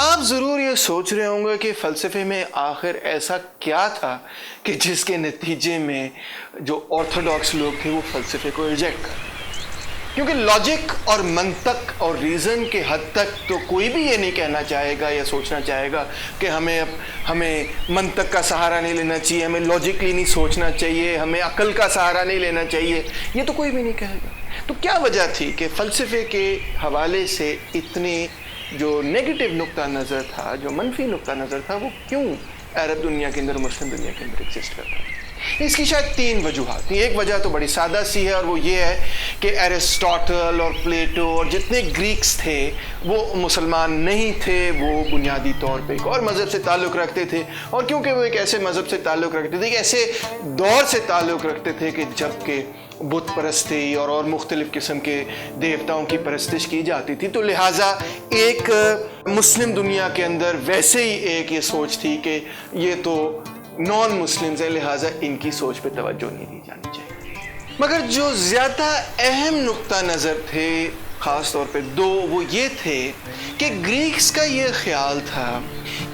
آپ ضرور یہ سوچ رہے ہوں گے کہ فلسفے میں آخر ایسا کیا تھا کہ جس کے نتیجے میں جو آرتھوڈاکس لوگ تھے وہ فلسفے کو ریجیکٹ کر، کیونکہ لاجک اور منطق اور ریزن کے حد تک تو کوئی بھی یہ نہیں کہنا چاہے گا یا سوچنا چاہے گا کہ ہمیں منطق کا سہارا نہیں لینا چاہیے، ہمیں لاجکلی نہیں سوچنا چاہیے، ہمیں عقل کا سہارا نہیں لینا چاہیے، یہ تو کوئی بھی نہیں کہے گا۔ تو کیا وجہ تھی کہ فلسفے کے حوالے سے اتنی جو نیگیٹو نقطہ نظر تھا، جو منفی نقطہ نظر تھا، وہ کیوں عرب دنیا کے اندر، مسلم دنیا کے اندر ایگزسٹ کرتا ہے؟ اس کی شاید 3 وجوہات ہیں۔ ایک وجہ تو بڑی سادہ سی ہے، اور وہ یہ ہے کہ ایرسٹاٹل اور پلیٹو اور جتنے گریکس تھے وہ مسلمان نہیں تھے، وہ بنیادی طور پہ ایک اور مذہب سے تعلق رکھتے تھے، اور کیونکہ وہ ایک ایسے مذہب سے تعلق رکھتے تھے، ایک ایسے دور سے تعلق رکھتے تھے کہ جب کہ بت پرستی اور مختلف قسم کے دیوتاؤں کی پرستش کی جاتی تھی، تو لہٰذا ایک مسلم دنیا کے اندر ویسے ہی ایک یہ سوچ تھی کہ یہ تو نان مسلمز ہیں، لہٰذا ان کی سوچ پہ توجہ نہیں دی جانی چاہیے۔ مگر جو زیادہ اہم نقطہ نظر تھے، خاص طور پہ 2، وہ یہ تھے کہ گریکس کا یہ خیال تھا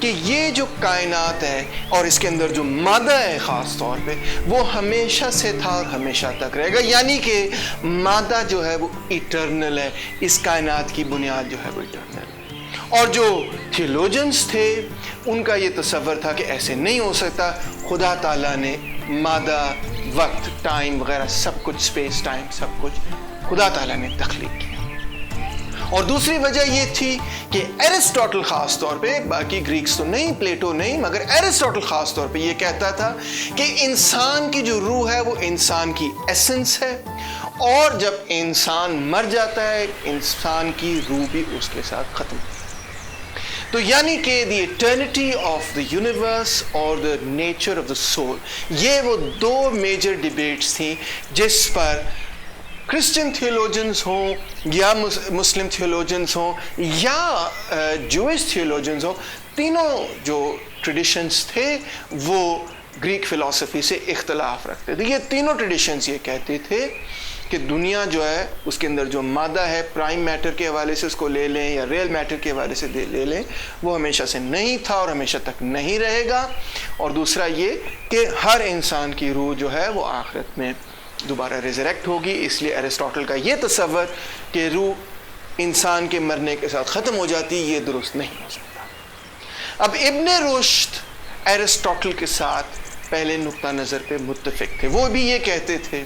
کہ یہ جو کائنات ہے اور اس کے اندر جو مادہ ہے خاص طور پہ، وہ ہمیشہ سے تھا اور ہمیشہ تک رہے گا، یعنی کہ مادہ جو ہے وہ ایٹرنل ہے، اس کائنات کی بنیاد جو ہے وہ ایٹرنل ہے۔ اور جو تھیولوجنز تھے ان کا یہ تصور تھا کہ ایسے نہیں ہو سکتا، خدا تعالیٰ نے مادہ، وقت، ٹائم وغیرہ سب کچھ، اسپیس ٹائم سب کچھ خدا تعالیٰ نے تخلیق کیا۔ اور دوسری وجہ یہ تھی کہ ایرسٹاٹل خاص طور پہ، باقی گریکس تو نہیں، پلیٹو نہیں، مگر ایرسٹاٹل خاص طور پہ یہ کہتا تھا کہ انسان کی جو روح ہے وہ انسان کی ایسنس ہے، اور جب انسان مر جاتا ہے انسان کی روح بھی اس کے ساتھ ختم ہوتی ہے۔ تو یعنی کہ دی ایٹرنیٹی آف دا یونیورس اور the nature of the civil, یہ وہ 2 میجر ڈیبیٹس تھیں جس پر کرسچن تھیولوجنز ہوں یا مسلم تھیولوجنز ہوں یا جوئش تھیولوجنز ہوں، تینوں جو ٹریڈیشنز تھے وہ گریک فلسفی سے اختلاف رکھتے تھے۔ یہ تینوں ٹریڈیشنز یہ کہتے تھے کہ دنیا جو ہے اس کے اندر جو مادہ ہے، پرائم میٹر کے حوالے سے اس کو لے لیں یا ریئل میٹر کے حوالے سے لے لیں، وہ ہمیشہ سے نہیں تھا اور ہمیشہ تک نہیں رہے گا۔ اور دوسرا یہ کہ ہر انسان کی روح جو ہے وہ آخرت میں دوبارہ ریزریکٹ ہوگی، اس لیے ایرسٹاٹل کا یہ تصور کہ روح انسان کے مرنے کے ساتھ ختم ہو جاتی، یہ درست نہیں ہو سکتا۔ اب ابن رشد ایرسٹاٹل کے ساتھ پہلے نقطہ نظر پہ متفق تھے، وہ بھی یہ کہتے تھے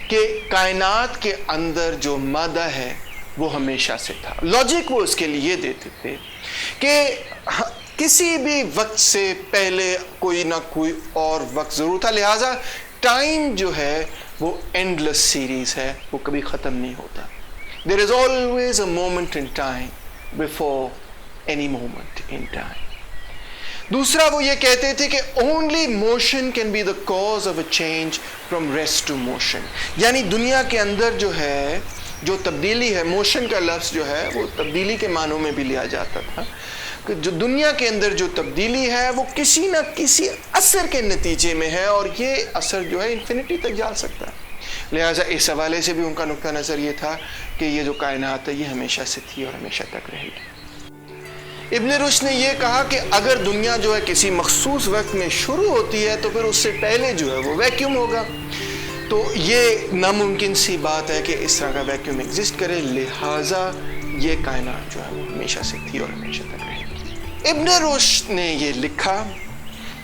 کہ کائنات کے اندر جو مادہ ہے وہ ہمیشہ سے تھا۔ لاجک وہ اس کے لیے دیتے تھے کہ کسی بھی وقت سے پہلے کوئی نہ کوئی اور وقت ضرور تھا، لہٰذا ٹائم جو ہے وہ اینڈلیس سیریز ہے، وہ کبھی ختم نہیں ہوتا۔ There is always a moment in time before any moment in time۔ دوسرا وہ یہ کہتے تھے کہ only motion can be the cause of a change from rest to motion، یعنی دنیا کے اندر جو ہے جو تبدیلی ہے، موشن کا لفظ جو ہے وہ تبدیلی کے معنوں میں بھی لیا جاتا تھا، کہ جو دنیا کے اندر جو تبدیلی ہے وہ کسی نہ کسی اثر کے نتیجے میں ہے، اور یہ اثر جو ہے انفینٹی تک جا سکتا ہے۔ لہٰذا اس حوالے سے بھی ان کا نقطہ نظر یہ تھا کہ یہ جو کائنات ہے یہ ہمیشہ سے تھی اور ہمیشہ تک رہے گی۔ ابن رشد نے یہ کہا کہ اگر دنیا جو ہے کسی مخصوص وقت میں شروع ہوتی ہے تو پھر اس سے پہلے جو ہے وہ ویکیوم ہوگا، تو یہ ناممکن سی بات ہے کہ اس طرح کا ویکیوم ایگزسٹ کرے، لہٰذا یہ کائنات جو ہے وہ ہمیشہ سے تھی اور ہمیشہ تک رہے گی۔ ابن رشد نے یہ لکھا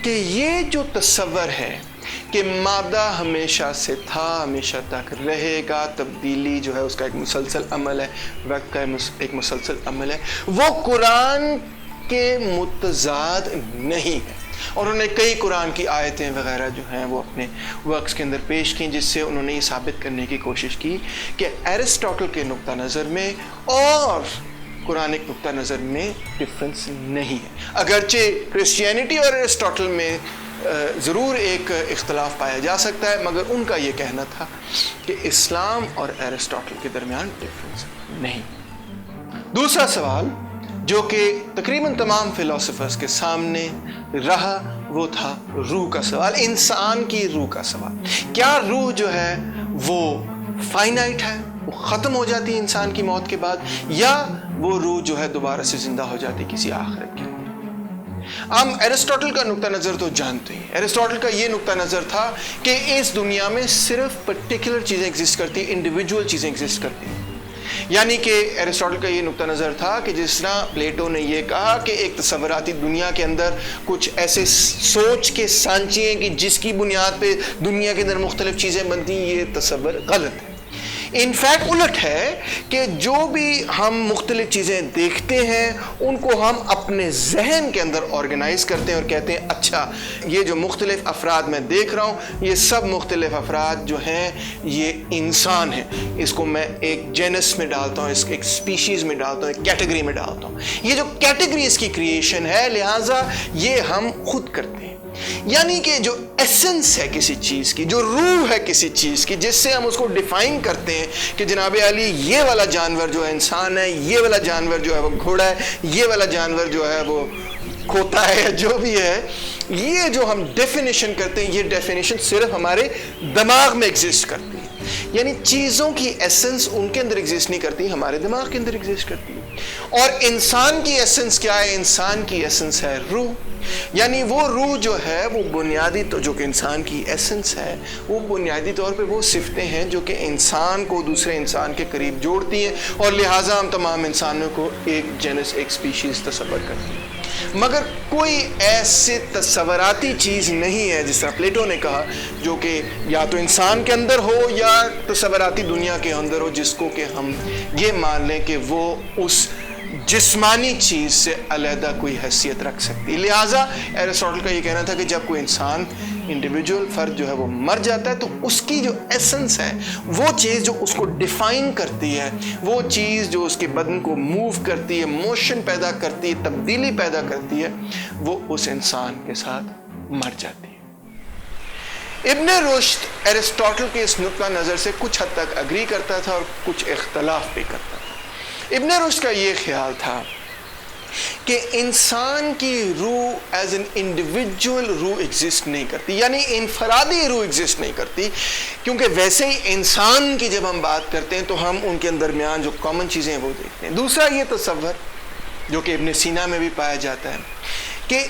کہ یہ جو تصور ہے کہ مادہ ہمیشہ سے تھا، ہمیشہ تک رہے گا، تبدیلی جو ہے اس کا ایک مسلسل عمل ہے، وقت کا ایک مسلسل عمل ہے، وہ قرآن کے متضاد نہیں ہے۔ اور انہوں نے کئی قرآن کی آیتیں وغیرہ جو ہیں وہ اپنے ورکس کے اندر پیش کی، جس سے انہوں نے یہ ثابت کرنے کی کوشش کی کہ ایرسٹاٹل کے نقطہ نظر میں اور قرآنک نقطہ نظر میں ڈفرنس نہیں ہے۔ اگرچہ کرسچینٹی اور ایرسٹاٹل میں ضرور ایک اختلاف پایا جا سکتا ہے، مگر ان کا یہ کہنا تھا کہ اسلام اور ایرسٹاٹل کے درمیان ڈفرنس نہیں۔ دوسرا سوال جو کہ تقریباً تمام فلاسفرز کے سامنے رہا وہ تھا روح کا سوال، انسان کی روح کا سوال۔ کیا روح جو ہے وہ فائنائٹ ہے، وہ ختم ہو جاتی ہے انسان کی موت کے بعد، یا وہ روح جو ہے دوبارہ سے زندہ ہو جاتی کسی آخرت کے لیے۔ ہم ایرسٹوٹل کا نقطہ نظر تو جانتے ہیں۔ ایرسٹوٹل کا یہ نقطہ نظر تھا کہ اس دنیا میں صرف پرٹیکولر چیزیں ایگزسٹ کرتی ہیں، انڈیویجول چیزیں ایگزسٹ کرتی ہیں۔ یعنی کہ ایرسٹوٹل کا یہ نقطہ نظر تھا کہ جس طرح پلیٹو نے یہ کہا کہ ایک تصوراتی دنیا کے اندر کچھ ایسے سوچ کے سانچے ہیں کہ جس کی بنیاد پہ دنیا کے اندر مختلف چیزیں بنتی ہیں، یہ تصور غلط ہے۔ انفیکٹ الٹ ہے کہ جو بھی ہم مختلف چیزیں دیکھتے ہیں ان کو ہم اپنے ذہن کے اندر آرگنائز کرتے ہیں اور کہتے ہیں اچھا یہ جو مختلف افراد میں دیکھ رہا ہوں یہ سب مختلف افراد جو ہیں یہ انسان ہیں، اس کو میں ایک جینس میں ڈالتا ہوں، اس ایک اسپیشیز میں ڈالتا ہوں، ایک کیٹیگری میں ڈالتا ہوں۔ یہ جو کیٹیگری اس کی کریشن ہے، لہٰذا یہ ہم خود کرتے ہیں۔ یعنی کہ جو ایسنس ہے کسی چیز کی، جو روح ہے کسی چیز کی، جس سے ہم اس کو ڈیفائن کرتے ہیں کہ جناب علی یہ والا جانور جو ہے انسان ہے، یہ والا جانور جو ہے وہ گھوڑا ہے، یہ والا جانور جو ہے وہ کھوتا ہے یا جو بھی ہے، یہ جو ہم ڈیفینیشن کرتے ہیں یہ ڈیفینیشن صرف ہمارے دماغ میں ایگزسٹ کرتی ہے۔ یعنی چیزوں کی ایسنس ان کے اندر ایگزسٹ نہیں کرتی، ہمارے دماغ کے اندر ایگزسٹ کرتی ہے۔ اور انسان کی ایسنس کیا ہے؟ انسان کی ایسنس ہے روح۔ یعنی وہ روح جو ہے وہ بنیادی تو جو کہ انسان کی ایسنس ہے، وہ بنیادی طور پہ وہ صفتیں ہیں جو کہ انسان کو دوسرے انسان کے قریب جوڑتی ہیں، اور لہٰذا ہم تمام انسانوں کو ایک جینس، ایک اسپیشیز تصور کرتے ہیں۔ مگر کوئی ایسے تصوراتی چیز نہیں ہے جس طرح پلیٹو نے کہا جو کہ یا تو انسان کے اندر ہو یا تصوراتی دنیا کے اندر ہو، جس کو کہ ہم یہ مان لیں کہ وہ اس جسمانی چیز سے علیحدہ کوئی حیثیت رکھ سکتی ہے۔ لہٰذا ایرسٹوٹل کا یہ کہنا تھا کہ جب کوئی انسان انڈیویجول فرد جو ہے وہ مر جاتا ہے تو اس کی جو ایسنس ہے، وہ چیز جو اس کو ڈیفائن کرتی ہے، وہ چیز جو اس کے بدن کو موو کرتی ہے، موشن پیدا کرتی ہے، تبدیلی پیدا کرتی ہے، وہ اس انسان کے ساتھ مر جاتی ہے۔ ابن رشد ایرسٹوٹل کے اس نقطہ نظر سے کچھ حد تک اگری کرتا تھا اور کچھ اختلاف بھی کرتا تھا۔ ابن رشد کا یہ خیال تھا کہ انسان کی روح ایز این انڈیویجول روح ایگزسٹ نہیں کرتی، یعنی انفرادی روح ایگزسٹ نہیں کرتی، کیونکہ ویسے ہی انسان کی جب ہم بات کرتے ہیں تو ہم ان کے درمیان جو کامن چیزیں ہیں وہ دیکھتے ہیں۔ دوسرا یہ تصور جو کہ ابن سینا میں بھی پایا جاتا ہے کہ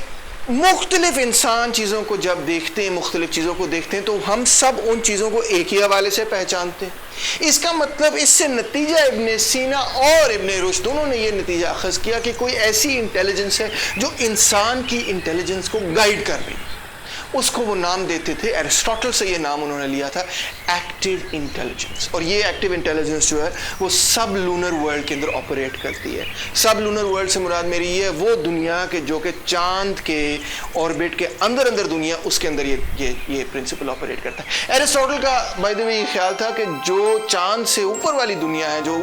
مختلف انسان چیزوں کو جب دیکھتے ہیں، مختلف چیزوں کو دیکھتے ہیں تو ہم سب ان چیزوں کو ایک ہی حوالے سے پہچانتے ہیں۔ اس کا مطلب اس سے نتیجہ ابن سینا اور ابن رشد دونوں نے یہ نتیجہ اخذ کیا کہ کوئی ایسی انٹیلیجنس ہے جو انسان کی انٹیلیجنس کو گائیڈ کر رہی ہے۔ اس کو وہ نام دیتے تھے، ایرسٹوٹل سے یہ نام انہوں نے لیا تھا، ایکٹیو انٹیلیجنس۔ اور یہ ایکٹیو انٹیلیجنس جو ہے وہ سب لونر ورلڈ کے اندر آپریٹ کرتی ہے۔ سب لونر ورلڈ سے مراد میری یہ ہے وہ دنیا کے جو کہ چاند کے آربٹ کے اندر دنیا، اس کے اندر یہ پرنسپل آپریٹ کرتا ہے۔ ایرسٹوٹل کا بائی دی وے یہ خیال تھا کہ جو چاند سے اوپر والی دنیا ہے، جو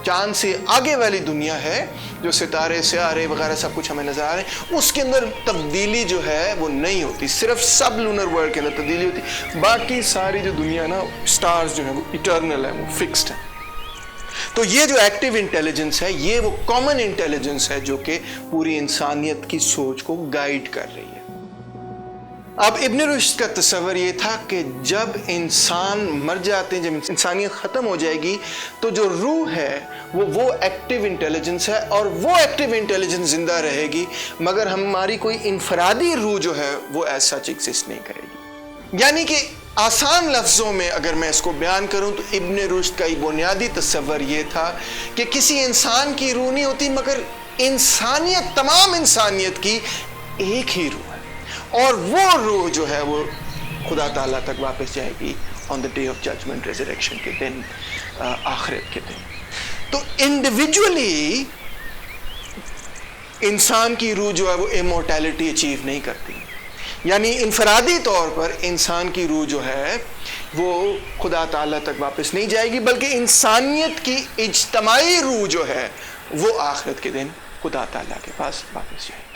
چاند سے آگے والی دنیا ہے، جو ستارے سیارے وغیرہ سب کچھ ہمیں نظر آ رہے ہیں، اس کے اندر تبدیلی جو ہے وہ نہیں ہوتی، صرف سب لونر ورلڈ کے اندر تبدیلی ہوتی، باقی ساری جو دنیا نا سٹارز جو ہیں وہ ایٹرنل ہیں، وہ فکسڈ ہیں۔ تو یہ جو ایکٹیو انٹیلیجنس ہے یہ وہ کامن انٹیلیجنس ہے جو کہ پوری انسانیت کی سوچ کو گائیڈ کر رہی ہے۔ اب ابن رشد کا تصور یہ تھا کہ جب انسان مر جاتے ہیں، جب انسانیت ختم ہو جائے گی تو جو روح ہے وہ ایکٹیو انٹیلیجنس ہے، اور وہ ایکٹیو انٹیلیجنس زندہ رہے گی، مگر ہماری کوئی انفرادی روح جو ہے وہ ایسا ایگزسٹ نہیں کرے گی۔ یعنی کہ آسان لفظوں میں اگر میں اس کو بیان کروں تو ابن رشد کا بنیادی تصور یہ تھا کہ کسی انسان کی روح نہیں ہوتی، مگر انسانیت، تمام انسانیت کی ایک ہی روح ہے، اور وہ روح جو ہے وہ خدا تعالیٰ تک واپس جائے گی on the day of judgement, resurrection کے دن، آخرت کے دن۔ تو انڈیویجولی انسان کی روح جو ہے وہ امورٹیلٹی اچیو نہیں کرتی، یعنی انفرادی طور پر انسان کی روح جو ہے وہ خدا تعالیٰ تک واپس نہیں جائے گی، بلکہ انسانیت کی اجتماعی روح جو ہے وہ آخرت کے دن خدا تعالیٰ کے پاس واپس جائے گی۔